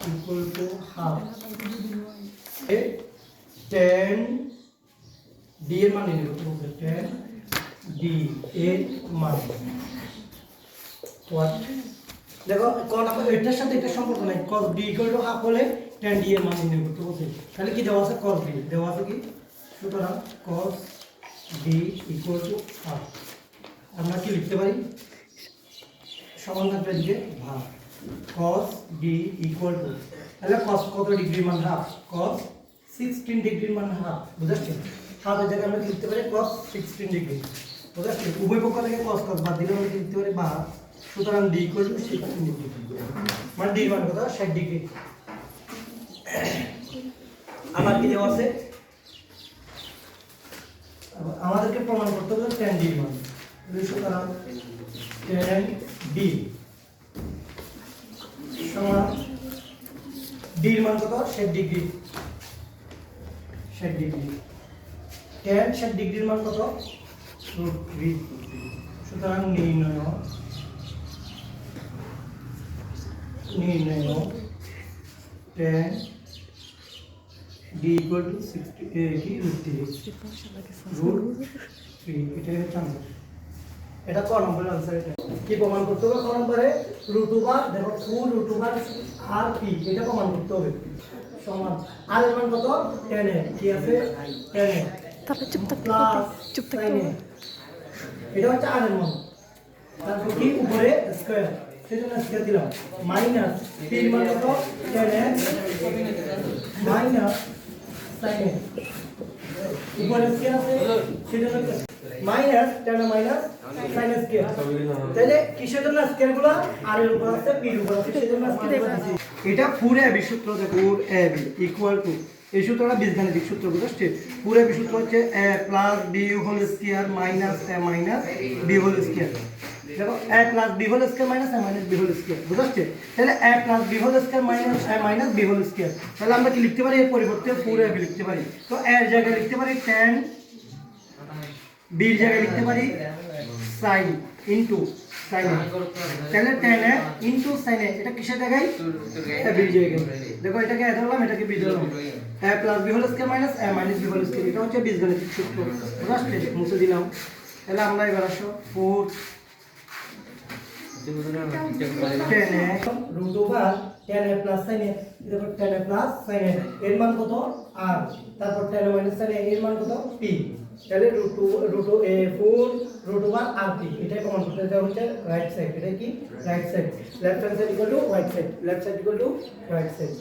equal to half ten D এর মান নিয়ে নেব টেন ডি এর মান হোয়াট দেখো কোন আমরা এটার সাথে এটা সম্পর্ক নাই cos d equal to half হলে tan d এর মান নির্ণয় করতে বলছে তাহলে কি দেওয়া আছে cos d দেওয়া আছে কি সুতরাং cos d equal to half আমরা কি লিখতে পারি সমান থাকবে দিকে ভাগ cos d ইকুয়াল টু তাহলে cos কত ডিগ্রি মান হাফ cos 16 ডিগ্রি মান হাফ বুঝাচ্ছেন হাফ এর জায়গায় আমরা লিখতে পারি cos 16 ডিগ্রি বুঝাচ্ছেন উভয় পক্ষ থেকে cos cos বাদ দিলে আমরা লিখতে পারি ভাগ সুতরাং d ইকুয়াল টু 16 ডিগ্রি মানে d মান কত 60 ডিগ্রি আমার কি দেওয়া আছে আমাদেরকে প্রমাণ করতে হবে tan d মান সুতরাং tan d সমান d এর মান কত 60 ডিগ্রি 60 ডিগ্রি tan 60 ডিগ্রির মান কত √3 সুতরাং নির্ণয় tan d equal to 60 কি √3 এটা হচ্ছে आंसर এটা কোন নম্বরের आंसर এটা কি প্রমাণ করতে হবে কোন নম্বরে √2 দেখো ফুল √2 আর p এটা প্রমাণ করতে হবে সমান r এর মান কত tan এ কি আছে tan এ তাহলে চুপ থাক এটা হচ্ছে r এর মান তারপর কি উপরে স্কয়ার সেজন্য স্কয়ার দিলাম মাইনাস p এর মান কত tan এ মাইনাস sin এ উপরে স্কয়ার আছে সেজন্য মাইনাস tan এ মাইনাস sin এ স্কয়ার তাহলে কিসের জন্য স্কয়ারগুলো r এর উপর আছে p এর উপর আছে সেজন্য স্কয়ার দিয়েছি এটা 4ab সূত্র দেখো 4ab ইকুয়াল টু এই সূত্রটা বীজগাণিতিক সূত্র বুঝছো পুরো সূত্র হচ্ছে a + b whole square minus a minus b whole square দেখো a + b whole square minus a minus b whole square বুঝছো তাহলে a + b whole square minus a minus b whole square তাহলে আমরা কি লিখতে পারি এর পরিবর্তে 4ab লিখতে পারি তো a এর জায়গায় লিখতে পারি tan b এর জায়গায় লিখতে পারি sin ইনটু sin তাহলে tan a into sin a এটা কিসের জায়গায় a b এর জায়গায় দেখো এটাকে a ধরলাম এটাকে b ধরলাম a + b whole square minus a minus b whole square এটা হচ্ছে বীজগাণিতিক সূত্র বুঝছো মুছে দিলাম তাহলে আমরা এবার আসো 4 tan a √2 tan a plus sin a দেখো tan a plus sin a এর মান কত r তারপর tan a minus sin a এর মান কত p তাহলে √2 a 4 √1 r p এটাই প্রমাণ করতে দেওয়া হচ্ছে রাইট সাইড এটা কি right side left hand side equal to right side left side equal to right side